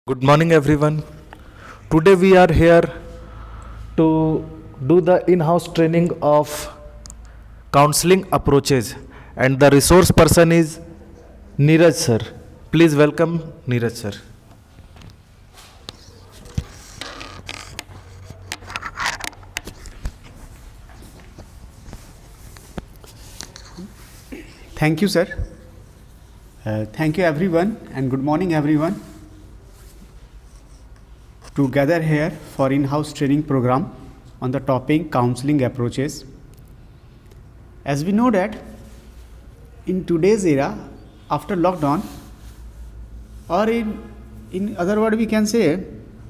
Good morning, everyone. Today we are here to do the in house training of counseling approaches, and the resource person is Neeraj sir. Please welcome Neeraj sir. Thank you, sir. Thank you, everyone, and good morning, everyone. To gather here for in-house training program on the topic counseling approaches. As we know that in today's era, after lockdown, or in other word, we can say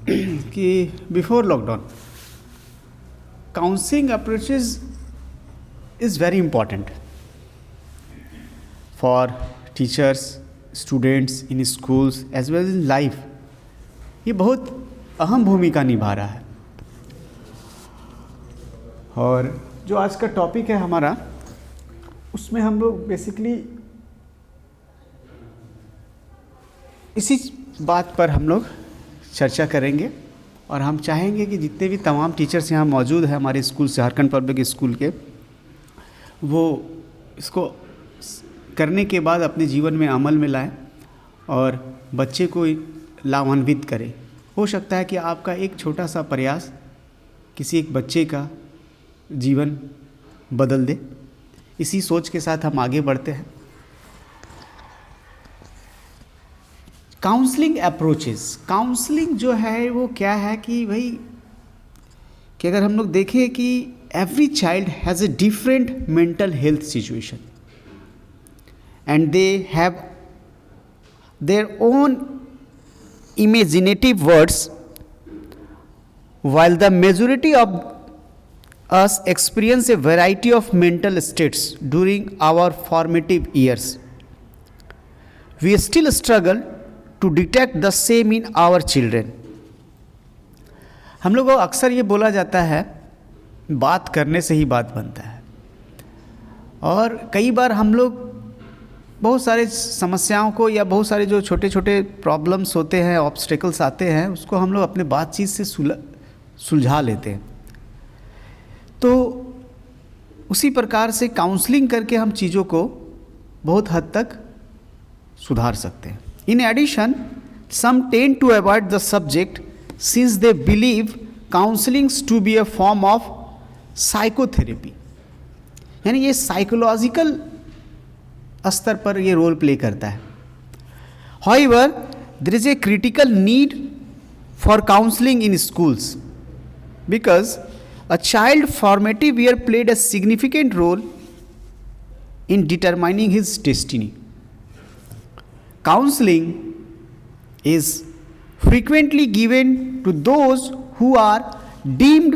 कि before lockdown, counseling approaches is very important for teachers, students in schools as well as in life. ये बहुत अहम भूमिका निभा रहा है. और जो आज का टॉपिक है हमारा, उसमें हम लोग बेसिकली इसी बात पर हम लोग चर्चा करेंगे. और हम चाहेंगे कि जितने भी तमाम टीचर्स यहाँ मौजूद हैं हमारे स्कूल से, झारखंड पब्लिक स्कूल के, वो इसको करने के बाद अपने जीवन में अमल में लाएं और बच्चे को लाभान्वित करें. हो सकता है कि आपका एक छोटा सा प्रयास किसी एक बच्चे का जीवन बदल दे. इसी सोच के साथ हम आगे बढ़ते हैं. काउंसलिंग अप्रोचेस, काउंसलिंग जो है वो क्या है कि भाई कि अगर हम लोग देखें कि every child has a different mental health situation and they have their own imaginative words, while the majority of us experience a variety of mental states during our formative years. We still struggle to detect the same in our children. हम लोगों को अक्सर ये बोला जाता है, बात करने से ही बात बनता है. और कई बार हम लोग बहुत सारे समस्याओं को या बहुत सारे जो छोटे छोटे प्रॉब्लम्स होते हैं, ऑब्स्टेकल्स आते हैं, उसको हम लोग अपने बातचीत से सुलझा लेते हैं. तो उसी प्रकार से काउंसलिंग करके हम चीज़ों को बहुत हद तक सुधार सकते हैं. In addition, some tend to avoid the subject since they believe counsellings to be a form of psychotherapy. यानी ये साइकोलॉजिकल स्तर पर ये रोल प्ले करता है. However, there is a critical need for counseling in schools because a child formative year played a significant role in determining his destiny. Counseling is frequently given to those who are deemed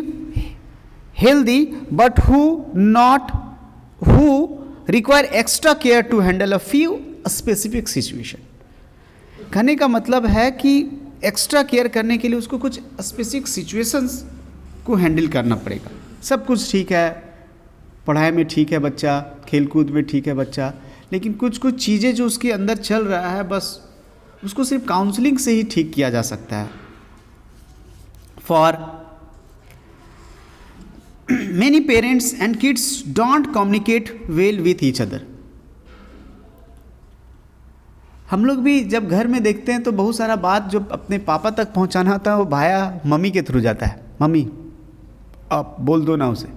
healthy but who require extra care to handle a few specific situation. कहने का मतलब है कि extra care करने के लिए उसको कुछ स्पेसिफिक सिचुएशंस को हैंडल करना पड़ेगा. सब कुछ ठीक है, पढ़ाई में ठीक है बच्चा, खेल कूद में ठीक है बच्चा, लेकिन कुछ कुछ चीज़ें जो उसके अंदर चल रहा है, बस उसको सिर्फ काउंसलिंग से ही ठीक किया जा सकता है. For many parents and kids don't communicate well with each other. हम लोग भी जब घर में देखते हैं तो बहुत सारा बात जो अपने पापा तक पहुंचाना था वो भाया मम्मी के थ्रू जाता है. मम्मी आप बोल दो ना उसे.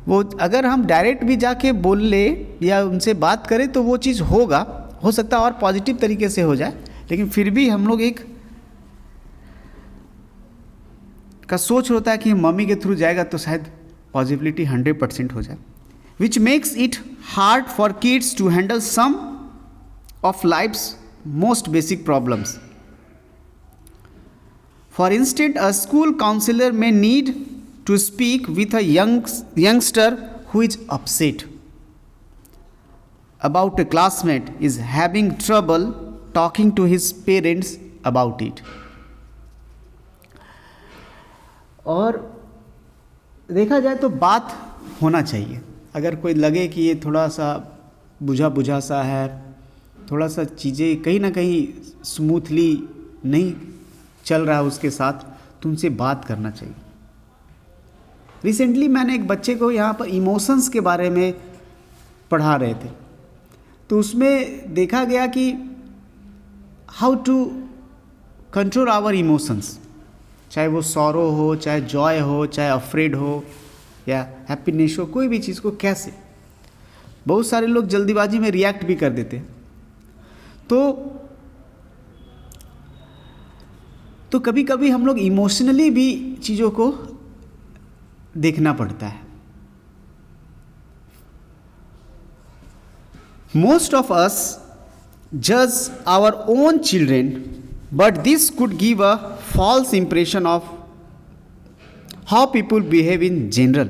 वो अगर हम डायरेक्ट भी जाके बोल ले या उनसे बात करें तो वो चीज़ हो सकता है और पॉजिटिव तरीके से हो जाए, लेकिन फिर भी हम लोग एक का सोच होता है कि मम्मी के थ्रू जाएगा तो शायद पॉजिबिलिटी 100% हो जाए. Which makes it hard for kids to handle some of life's most basic problems. For instant, a school counsellor may need to speak with a youngster who is upset about a classmate is having trouble talking to his parents about it. और देखा जाए तो बात होना चाहिए. अगर कोई लगे कि ये थोड़ा सा बुझा सा है थोड़ा सा चीज़ें कहीं ना कहीं स्मूथली नहीं चल रहा है उसके साथ, तो उनसे बात करना चाहिए। रिसेंटली मैंने एक बच्चे को यहाँ पर इमोशंस के बारे में पढ़ा रहे थे, तो उसमें देखा गया कि how to control our emotions, चाहे वो सॉरो हो, चाहे जॉय हो, चाहे अफ्रेड हो या हैप्पीनेस हो, कोई भी चीज़ को कैसे। बहुत सारे लोग जल्दीबाजी में रिएक्ट भी कर देते हैं। तो कभी कभी हम लोग इमोशनली भी चीज़ों को देखना पड़ता है। मोस्ट ऑफ अस जज our own children, but this could give a false impression of how people behave in general.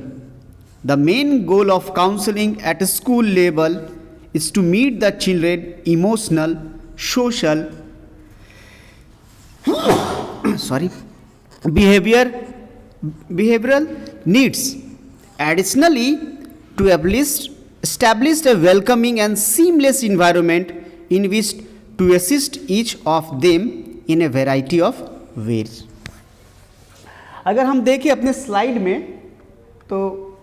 The main goal of counseling at a school level is to meet the children emotional, social, behavioral needs. Additionally, to establish a welcoming and seamless environment in which to assist each of them in a variety of ways. अगर हम देखें अपने slide में, तो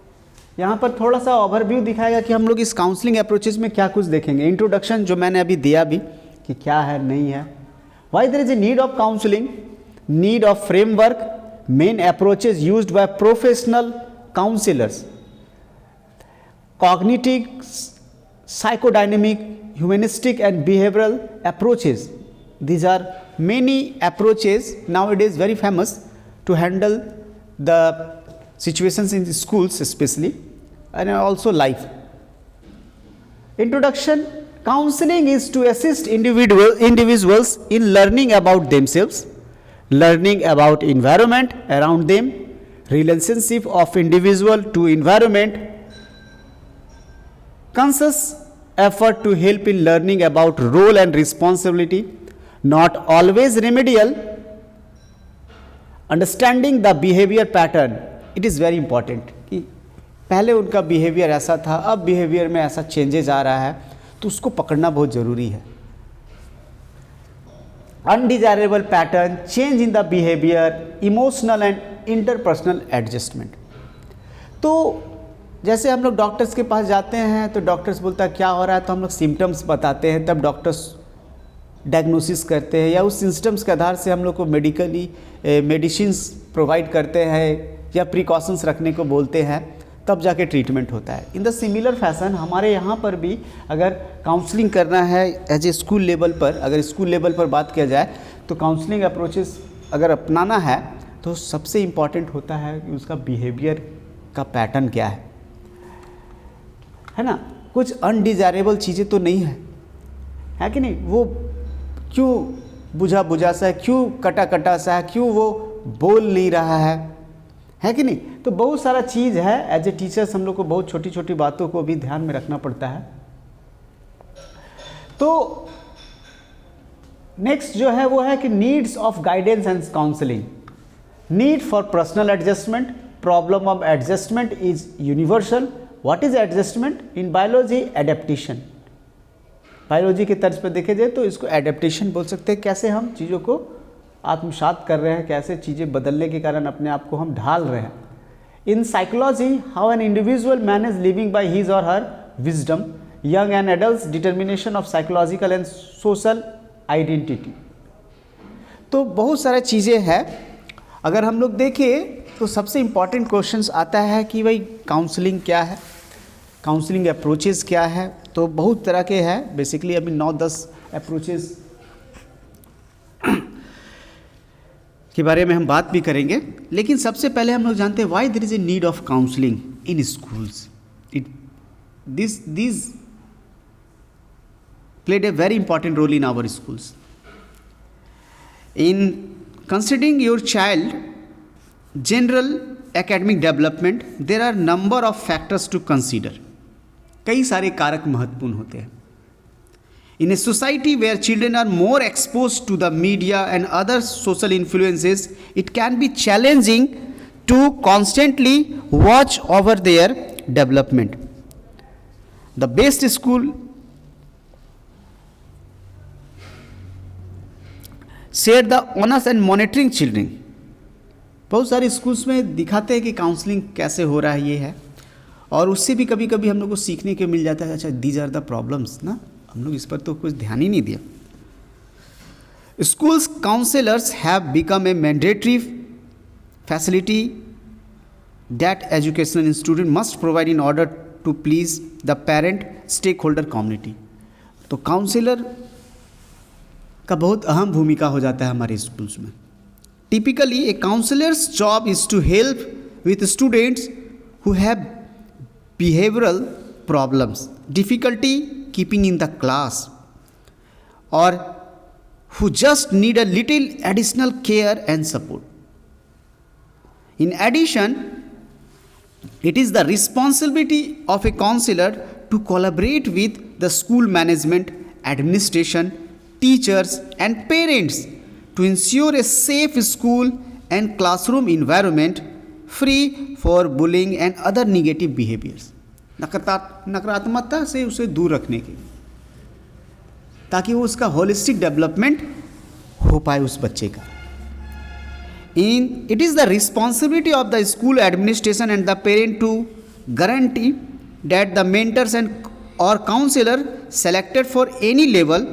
यहाँ पर थोड़ा सा ओवरव्यू दिखाएगा कि हम लोग इस काउंसलिंग अप्रोचेस में क्या कुछ देखेंगे। इंट्रोडक्शन जो मैंने अभी दिया भी कि क्या है नहीं है, why there is a need of counselling, need of framework, main approaches used by professional counsellors, cognitive, psychodynamic, humanistic and behavioural approaches. These are many approaches nowadays very famous to handle the situations in the schools especially, and also life. Introduction: counseling is to assist individuals in learning about themselves, learning about environment around them, relationship of individual to environment, conscious effort to help in learning about role and responsibility, not always remedial, understanding the behavior pattern. It is very important कि पहले उनका behaviour ऐसा था, अब behaviour में ऐसा changes आ रहा है, तो उसको पकड़ना बहुत ज़रूरी है। Undesirable pattern, change in the behaviour, emotional and interpersonal adjustment. तो जैसे हम लोग डॉक्टर्स के पास जाते हैं तो डॉक्टर्स बोलता है क्या हो रहा है, तो हम लोग सिम्टम्स बताते हैं, तब डॉक्टर्स डायग्नोसिस करते हैं या उस सिम्टम्स के आधार से हम लोग को मेडिसिन्स प्रोवाइड करते हैं या प्रिकॉशंस रखने को बोलते हैं, तब जाके ट्रीटमेंट होता है। इन द सिमिलर फैशन हमारे यहाँ पर भी अगर काउंसलिंग करना है एज ए स्कूल लेवल पर, अगर स्कूल लेवल पर बात किया जाए तो काउंसलिंग अप्रोचेस अगर अपनाना है तो सबसे इम्पॉर्टेंट होता है कि उसका बिहेवियर का पैटर्न क्या है ना। कुछ अनडिजायरेबल चीज़ें तो नहीं है कि नहीं, वो क्यों बुझा सा है, क्यों कटा सा है, क्यों वो बोल नहीं रहा है कि नहीं। तो बहुत सारा चीज़ है, एज ए टीचर्स हम लोग को बहुत छोटी छोटी बातों को भी ध्यान में रखना पड़ता है। तो नेक्स्ट जो है वो है कि needs of guidance and counselling. Need for personal adjustment, problem of adjustment is universal. What is adjustment? In biology adaptation. Biology के तर्ज पर देखे जाए तो इसको एडेप्टेशन बोल सकते हैं, कैसे हम चीज़ों को आत्मसात कर रहे हैं, कैसे चीज़ें बदलने के कारण अपने आप को हम ढाल रहे हैं। In psychology, how an individual manage living by his और her wisdom, young and adult determination of psychological and social identity. तो बहुत सारी चीज़ें हैं। अगर हम लोग देखें तो सबसे इम्पॉर्टेंट क्वेश्चंस आता है कि भाई काउंसलिंग क्या है, काउंसलिंग अप्रोचेस क्या है। तो बहुत तरह के हैं, बेसिकली अभी 9-10 अप्रोचेस के बारे में हम बात भी करेंगे। लेकिन सबसे पहले हम लोग जानते हैं why there is a need of counselling in schools. This played a very important role in our schools. In considering your child general academic development, there are number of factors to consider. कई सारे कारक महत्वपूर्ण होते हैं। In a society where children are more exposed to the media and other social influences, it can be challenging to constantly watch over their development. The best school share the honours and monitoring children. बहुत सारे schools में दिखाते हैं कि counselling कैसे हो रहा है, ये है, और उससे भी कभी कभी हम लोग को सीखने को मिल जाता है, अच्छा दीज आर द प्रॉब्लम्स ना, हम लोग इस पर तो कुछ ध्यान ही नहीं दिया। Schools counselors have become a mandatory facility that educational institution must provide in order to please the parent stakeholder community। तो काउंसलर का बहुत अहम भूमिका हो जाता है हमारे स्कूल्स में। Typically a counsellor's job is to help with students who have behavioural problems, difficulty keeping in the class, और who just need a little additional care and support. In addition, it is the responsibility of a counselor to collaborate with the school management, administration, teachers, and parents to ensure a safe school and classroom environment free for bullying and other negative behaviors। नकारात्मकता से उसे दूर रखने के, ताकि वो उसका holistic development हो पाए उस बच्चे का। It is the responsibility of the school administration and the parent to guarantee that the mentors and और counsellor selected for any level,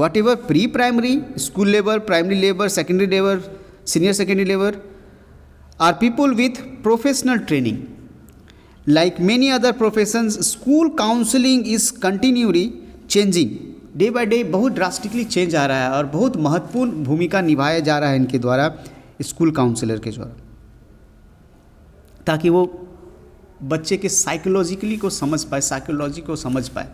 whatever pre primary school level, primary level, secondary level, senior secondary level, are people with professional training. Like many other professions, school counselling is continuously changing, day by day बहुत drastically change आ रहा है और बहुत महत्वपूर्ण भूमिका निभाया जा रहा है इनके द्वारा, स्कूल काउंसलर के द्वारा, ताकि वो बच्चे के साइकोलॉजिकली को समझ पाए, साइकोलॉजी को समझ पाए।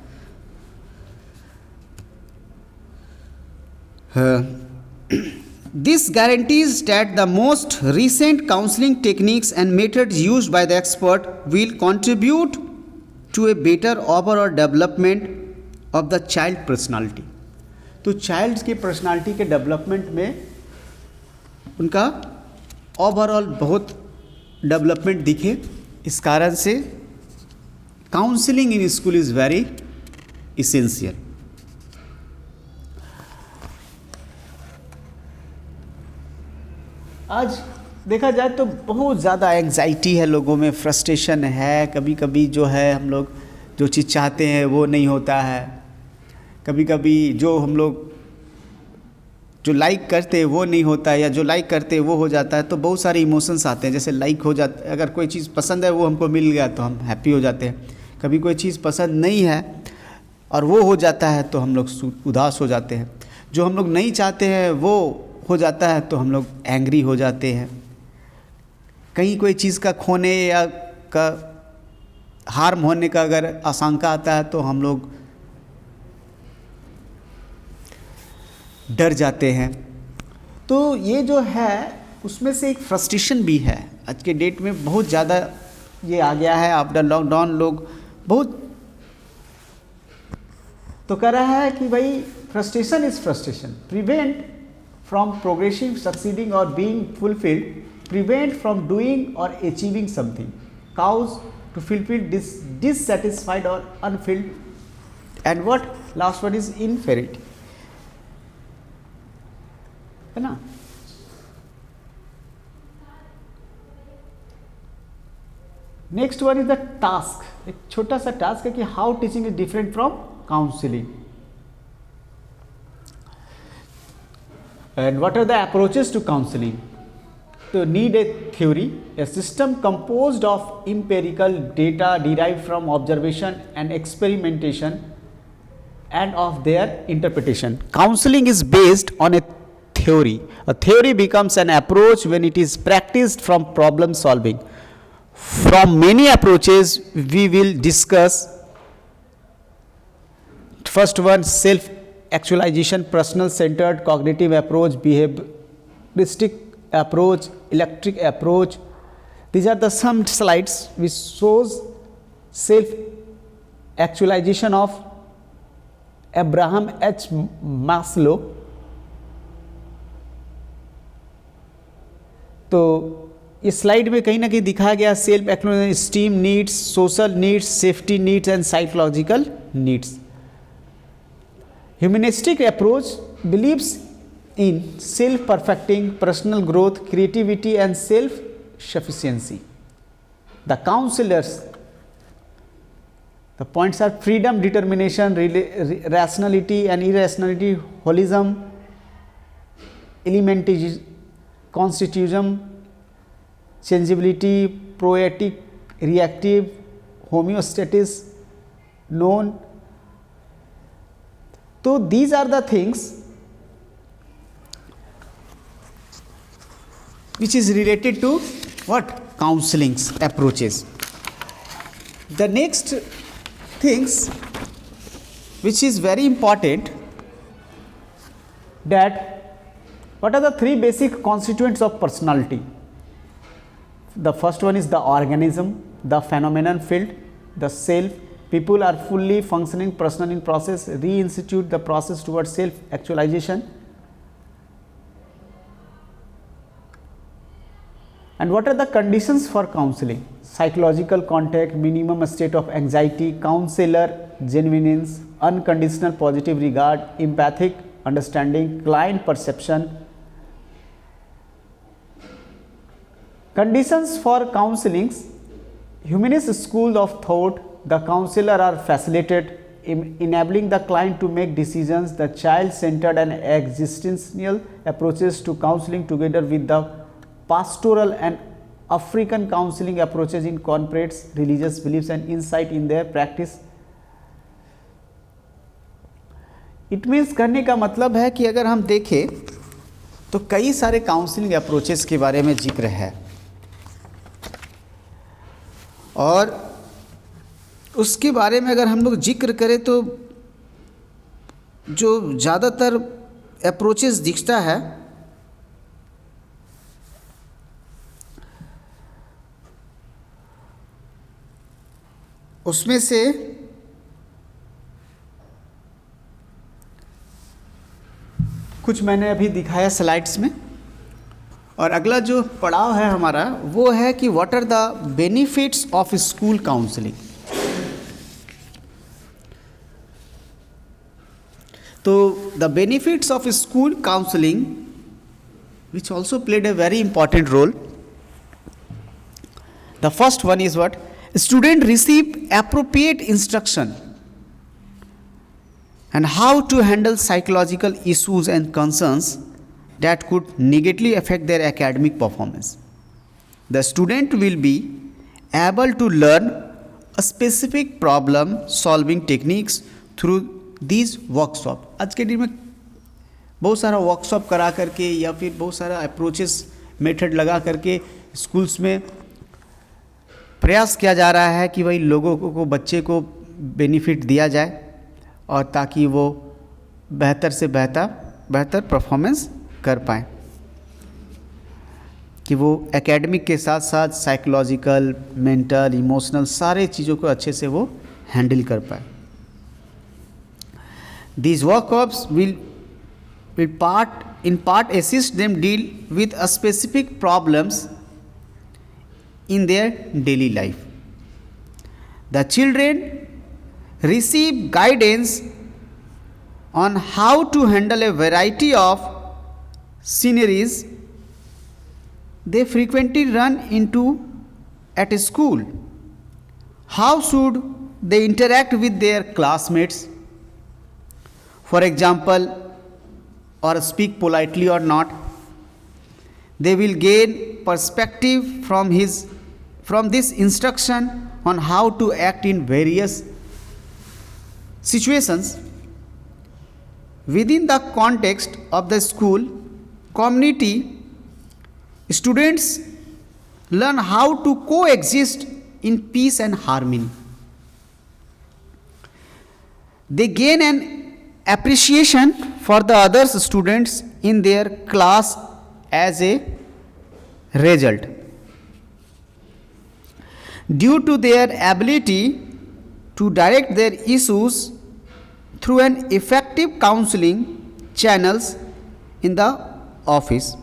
This guarantees that the most recent counseling techniques and methods used by the expert will contribute to a better overall development of the child personality। तो चाइल्ड के पर्सनालिटी के डेवलपमेंट में उनका ओवरऑल बहुत डेवलपमेंट दिखे, इस कारण से counselling in school is very essential. आज देखा जाए तो बहुत ज़्यादा एंग्जाइटी है लोगों में, फ्रस्ट्रेशन है, कभी कभी जो है हम लोग जो चीज़ चाहते हैं वो नहीं होता है, कभी कभी जो हम लोग जो लाइक करते हैं वो नहीं होता है, या जो लाइक करते हैं वो हो जाता है। तो बहुत सारे इमोशंस आते हैं, जैसे लाइक हो जाता है, अगर कोई चीज़ पसंद है वो हमको मिल गया तो हम हैप्पी हो जाते हैं, कभी कोई चीज़ पसंद नहीं है और वो हो जाता है तो हम लोग उदास हो जाते हैं, जो हम लोग नहीं चाहते हैं वो हो जाता है तो हम लोग एंग्री हो जाते हैं, कहीं कोई चीज़ का खोने या का हार्म होने का अगर आशंका आता है तो हम लोग डर जाते हैं। तो ये जो है उसमें से एक फ्रस्ट्रेशन भी है, आज के डेट में बहुत ज़्यादा ये आ गया है। आफ्टर लॉकडाउन लोग बहुत तो कह रहा है कि भाई frustration is frustration, prevent from progressing, succeeding और being fulfilled, prevent from doing और achieving something, cause to fulfil dissatisfied or unfilled, and what last one is inferiority, है ना। Next one is the task, एक छोटा सा task है कि how teaching is different from counselling, and what are the approaches to counselling. तो need a theory, a system composed of empirical data derived from observation and experimentation and of their interpretation. Counseling is based on a theory. A theory becomes an approach when it is practiced from problem solving. From many approaches we will discuss. First one, self actualization, personal centered, cognitive approach, behavioristic approach, electric approach. These are the some slides which shows self actualization of Abraham H. Maslow. तो इस slide में कहीं ना कहीं दिखाया गया self exploration, esteem needs, social needs, safety needs and psychological needs. Humanistic approach believes in self-perfecting personal growth, creativity and self-sufficiency. The counselors, the points are freedom, determination, rationality and irrationality, holism, elementism, constitutism, changeability, proetic, reactive, homeostasis, known. So these are the things which is related to what? Counseling's approaches. The next things which is very important, that what are the three basic constituents of personality? The first one is the organism, the phenomenon field, the self. People are fully functioning personal in process, reinstitute the process towards self actualization. And what are the conditions for counseling? Psychological contact, minimum state of anxiety, counselor genuineness, unconditional positive regard, empathic understanding, client perception. Conditions for counseling: humanist school of thought, the counselor are facilitated, enabling the client to make decisions. The child-centered and existential approaches to counseling together with the pastoral and African counseling approaches incorporates religious beliefs and insight in their practice. It means करने का मतलब है कि अगर हम देखें तो कई सारे काउंसलिंग अप्रोचेस के बारे में जिक्र है, और उसके बारे में अगर हम लोग जिक्र करें तो जो ज़्यादातर अप्रोचेस दिखता है उसमें से कुछ मैंने अभी दिखाया स्लाइड्स में, और अगला जो पड़ाव है हमारा वो है कि what are the benefits of school counselling. तो the benefits of school counselling which also played a very important role. The first one is what? Student receive appropriate instruction and how to handle psychological issues and concerns that could negatively affect their academic performance. The student will be able to learn a specific problem solving techniques through these workshops. आज के दिन में बहुत सारा workshop करा करके या फिर बहुत सारा अप्रोचेस मेथड लगा करके स्कूल्स में प्रयास किया जा रहा है कि भाई लोगों को बच्चे को बेनिफिट दिया जाए और ताकि वो बेहतर से बेहतर परफॉर्मेंस कर पाएँ, कि वो एकेडमिक के साथ साथ साइकोलॉजिकल, मेंटल, इमोशनल सारे चीज़ों को अच्छे से वो हैंडल कर पाए. These workshops will in part assist them deal with a specific problems in their daily life. The children receive guidance on how to handle a variety of scenarios they frequently run into at school. How should they interact with their classmates, for example, or speak politely or not? They will gain perspective from this instruction on how to act in various situations within the context of the school community. Students learn how to coexist in peace and harmony. They gain an appreciation for the other students in their class as a result. Due to their ability to direct their issues through an effective counseling channels in the office,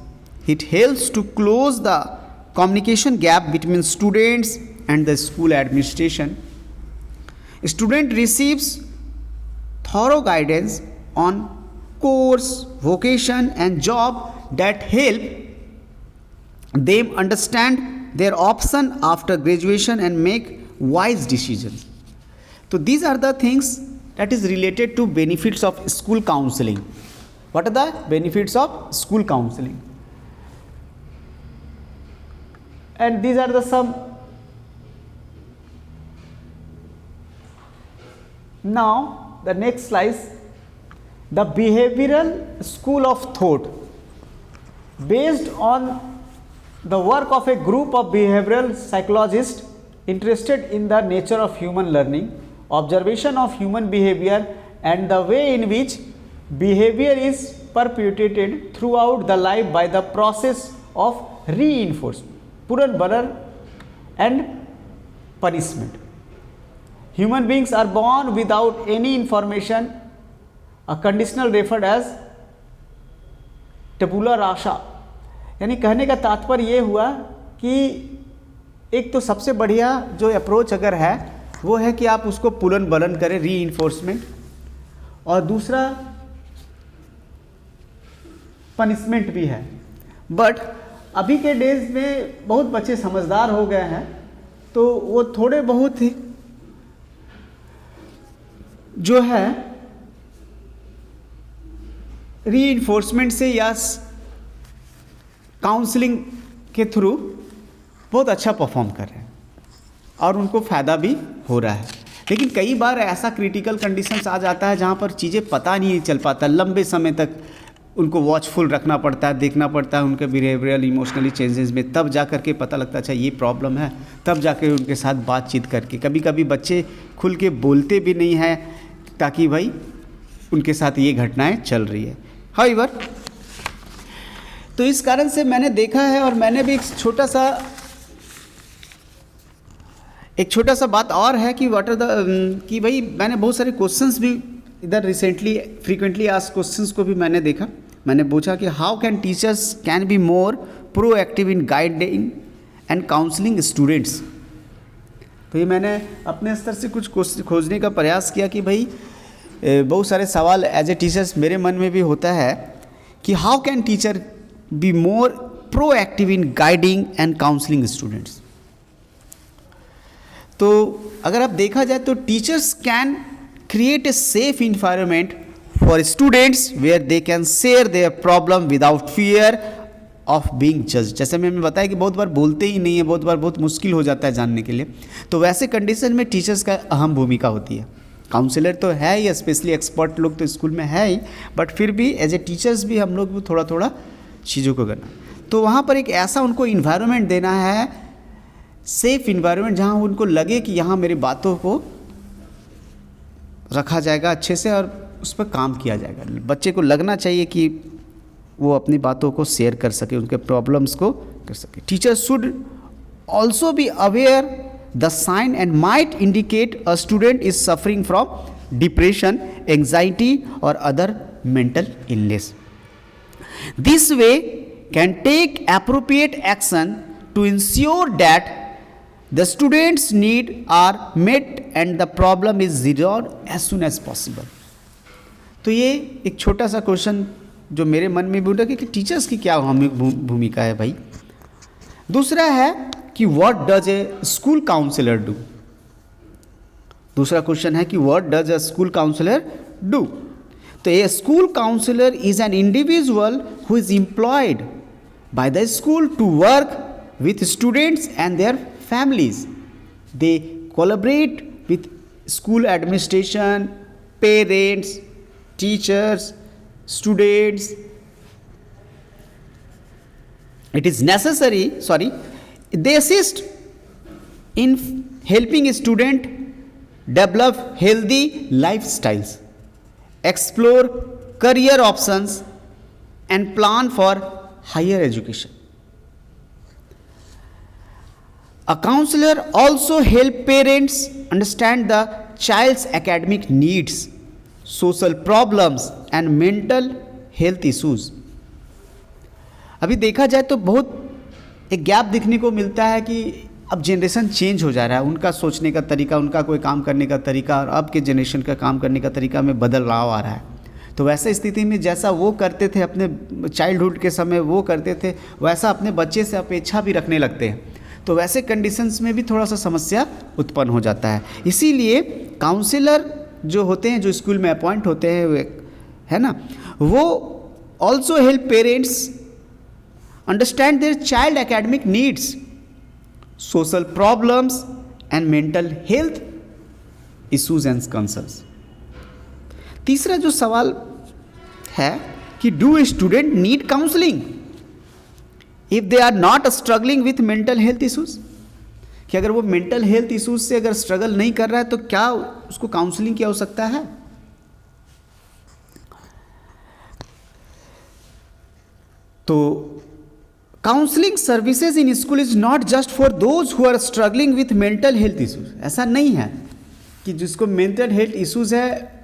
it helps to close the communication gap between students and the school administration. Student receives thorough guidance on course, vocation and job that help them understand their option after graduation and make wise decisions. So these are the things that is related to benefits of school counseling. What are the benefits of school counseling? And these are the some. Now the next slide, the behavioral school of thought, based on the work of a group of behavioral psychologists interested in the nature of human learning, observation of human behavior and the way in which behavior is perpetuated throughout the life by the process of reinforcement, puran and punishment. Human beings are born without any information, a conditional referred as tabula rasa. यानी कहने का तात्पर्य ये हुआ कि एक तो सबसे बढ़िया जो अप्रोच अगर है वो है कि आप उसको पुलन बलन करें, रीइंफोर्समेंट, और दूसरा पनिशमेंट भी है. बट अभी के डेज में बहुत बच्चे समझदार हो गए हैं, तो वो थोड़े बहुत ही जो है रीइंफोर्समेंट से या काउंसलिंग के थ्रू बहुत अच्छा परफॉर्म कर रहे हैं और उनको फ़ायदा भी हो रहा है. लेकिन कई बार ऐसा क्रिटिकल कंडीशंस आ जाता है जहाँ पर चीज़ें पता नहीं चल पाता, लंबे समय तक उनको वॉचफुल रखना पड़ता है, देखना पड़ता है उनके बिहेवियरल इमोशनली चेंजेस में, तब जा कर के पता लगता है अच्छा ये प्रॉब्लम है, तब जाकर उनके साथ बातचीत करके. कभी कभी बच्चे खुल के बोलते भी नहीं हैं ताकि भाई उनके साथ ये घटनाएं चल रही है. हाउएवर, तो इस कारण से मैंने देखा है और मैंने भी एक छोटा सा बात और है कि व्हाट आर द कि भाई मैंने बहुत सारे क्वेश्चंस भी इधर रिसेंटली फ्रीक्वेंटली आस्क्ड क्वेश्चंस को भी मैंने देखा. मैंने पूछा कि how can teachers can be more proactive in guiding and counselling students. तो ये मैंने अपने स्तर से कुछ खोजने का प्रयास किया कि भाई बहुत सारे सवाल एज ए टीचर्स मेरे मन में भी होता है कि how can teacher be more proactive in guiding and counselling students. तो अगर आप देखा जाए तो teachers can create a safe environment for students where they can share their problem without fear of being judged. जैसे मैंने बताया कि बहुत बार बोलते ही नहीं है, बहुत बार बहुत मुश्किल हो जाता है जानने के लिए, तो वैसे कंडीशन में टीचर्स का अहम भूमिका होती है. काउंसलर तो है ही, स्पेशली एक्सपर्ट लोग तो स्कूल में है ही, बट फिर भी एज ए टीचर्स भी हम लोग भी थोड़ा थोड़ा चीज़ों को करना. तो वहाँ पर एक ऐसा उनको इन्वायरमेंट देना है, सेफ इन्वायरमेंट, जहाँ उनको लगे कि यहाँ मेरी बातों को रखा जाएगा अच्छे से और उस पर काम किया जाएगा. बच्चे को लगना चाहिए कि वो अपनी बातों को शेयर कर सके, उनके प्रॉब्लम्स को कर सके. Teachers should also be aware the sign and might indicate a student is suffering from depression, anxiety और other mental illness. This way can take appropriate action to ensure that the students need are met and the problem is resolved as soon as possible. तो ये एक छोटा सा question जो मेरे मन में भी उठा कि टीचर्स की क्या भूमिका है भाई. दूसरा है कि what does a school counsellor do. दूसरा क्वेश्चन है कि what does a school counsellor do. तो a school counsellor is an individual who is employed by the school to work with students and their families. They collaborate with school administration, parents, teachers, students. It is necessary, they assist in helping a student develop healthy lifestyles, explore career options and plan for higher education. A counselor also helps parents understand the child's academic needs, social problems and mental health issues. अभी देखा जाए तो बहुत एक gap दिखने को मिलता है कि अब जनरेशन चेंज हो जा रहा है, उनका सोचने का तरीका, उनका कोई काम करने का तरीका और अब के जनरेशन का काम करने का तरीका में बदलाव आ रहा है. तो वैसे स्थिति में जैसा वो करते थे अपने चाइल्डहुड के समय वो करते थे, वैसा अपने बच्चे से अपेक्षा भी रखने लगते हैं। तो वैसे कंडीशंस में भी थोड़ा सा समस्या उत्पन्न हो जाता है। इसीलिए काउंसलर जो होते हैं, जो स्कूल में अपॉइंट होते हैं, है ना, वो also help parents understand their child academic needs, social problems and mental health issues and concerns. तीसरा जो सवाल है कि do student need counselling if they are not struggling with mental health issues, कि अगर वो मेंटल हेल्थ इश्यूज से अगर स्ट्रगल नहीं कर रहा है तो क्या उसको काउंसलिंग की आवश्यकता है? तो counselling services in school is not just for those who are struggling with mental health issues. ऐसा नहीं है कि जिसको मेंटल हेल्थ इश्यूज है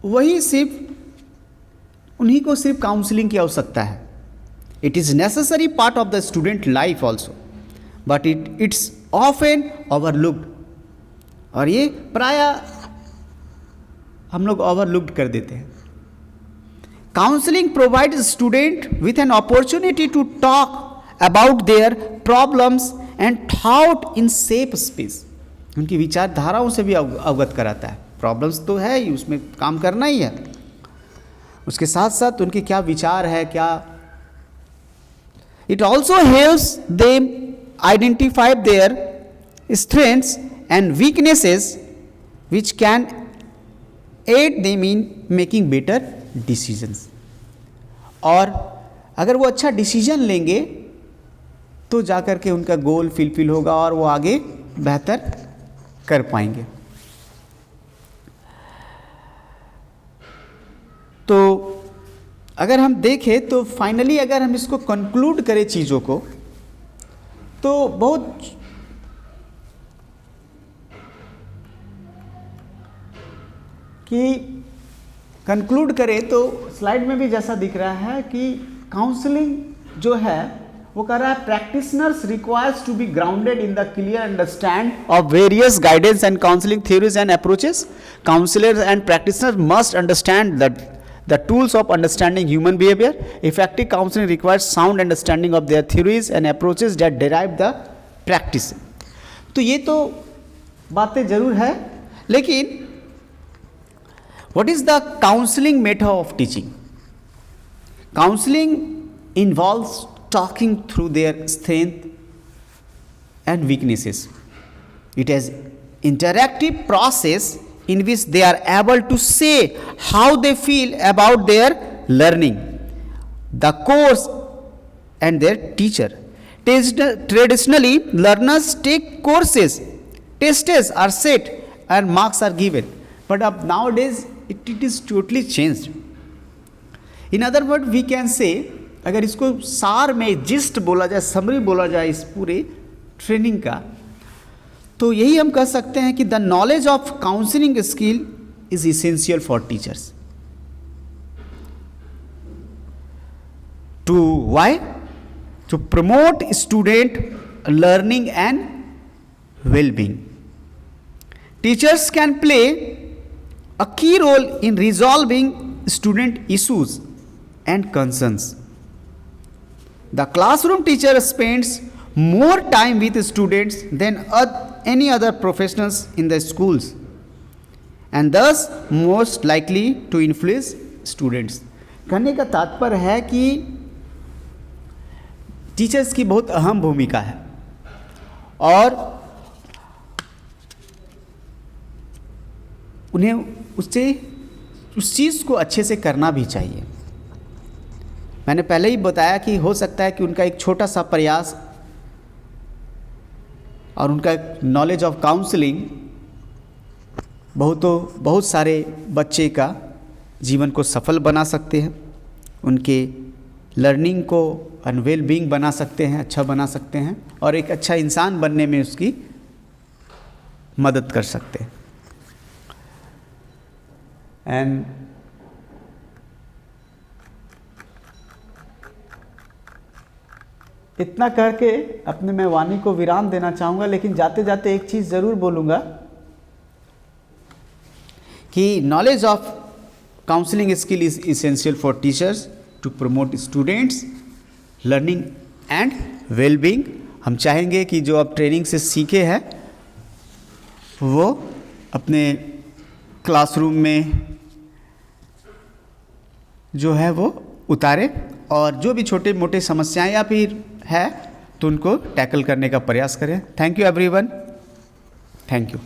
वही सिर्फ उन्हीं को सिर्फ काउंसलिंग की आवश्यकता है। It is necessary part of the student life also, but it's often overlooked, और ये प्रायः हम लोग ओवरलुक्ड कर देते हैं। Counselling provides student with an opportunity to talk about their problems and thought in safe space. उनकी विचारधाराओं से भी अवगत कराता है। प्रॉब्लम्स तो है ही, उसमें काम करना ही है, उसके साथ साथ उनके क्या विचार है, क्या। It also helps them identify their strengths and weaknesses which can aid them in making better decisions. और अगर वो अच्छा डिसीजन लेंगे तो जाकर के उनका गोल फुलफिल होगा और वो आगे बेहतर कर पाएंगे। तो अगर हम देखें तो फाइनली अगर हम इसको कंक्लूड करें चीज़ों को, तो बहुत कि कंक्लूड करें तो स्लाइड में भी जैसा दिख रहा है कि काउंसलिंग जो है वो कह रहा है practitioners requires to be grounded in the clear understand of various guidance and counselling theories and approaches. Counsellors and practitioners must understand that the tools of understanding human behavior. Effective counseling requires sound understanding of their theories and approaches that derive the practice. तो ये तो बातें जरूर है, लेकिन what is the counseling method of teaching? Counseling involves talking through their strength and weaknesses. It is interactive process in which they are able to say how they feel about their learning, the course and their teacher. Traditionally, learners take courses, tests are set and marks are given. But nowadays, it is totally changed. In other words, we can say, अगर इसको सार में gist बोला जाए, summary बोला जाए इस पूरे ट्रेनिंग का, तो यही हम कह सकते हैं कि the knowledge of counselling skill is essential for teachers. To why? To promote student learning and wellbeing. Teachers can play a key role in resolving student issues and concerns. The classroom teacher spends more time with students than any other professionals in the schools and thus most likely to influence students. कहने का तात्पर्य है कि teachers की बहुत अहम भूमिका है और उन्हें उस चीज़ को अच्छे से करना भी चाहिए। मैंने पहले ही बताया कि हो सकता है कि उनका एक छोटा सा प्रयास और उनका नॉलेज ऑफ काउंसलिंग बहुत सारे बच्चे का जीवन को सफल बना सकते हैं, उनके लर्निंग को एंड वेल बीइंग बना सकते हैं, अच्छा बना सकते हैं और एक अच्छा इंसान बनने में उसकी मदद कर सकते हैं। एंड इतना करके अपने मैं वाणी को विराम देना चाहूँगा, लेकिन जाते जाते एक चीज़ ज़रूर बोलूँगा कि knowledge of counselling skill is essential for teachers to promote students learning and wellbeing. हम चाहेंगे कि जो आप ट्रेनिंग से सीखे हैं वो अपने क्लासरूम में जो है वो उतारे, और जो भी छोटे मोटे समस्याएं या फिर है तो उनको टैकल करने का प्रयास करें। Thank you everyone, thank you.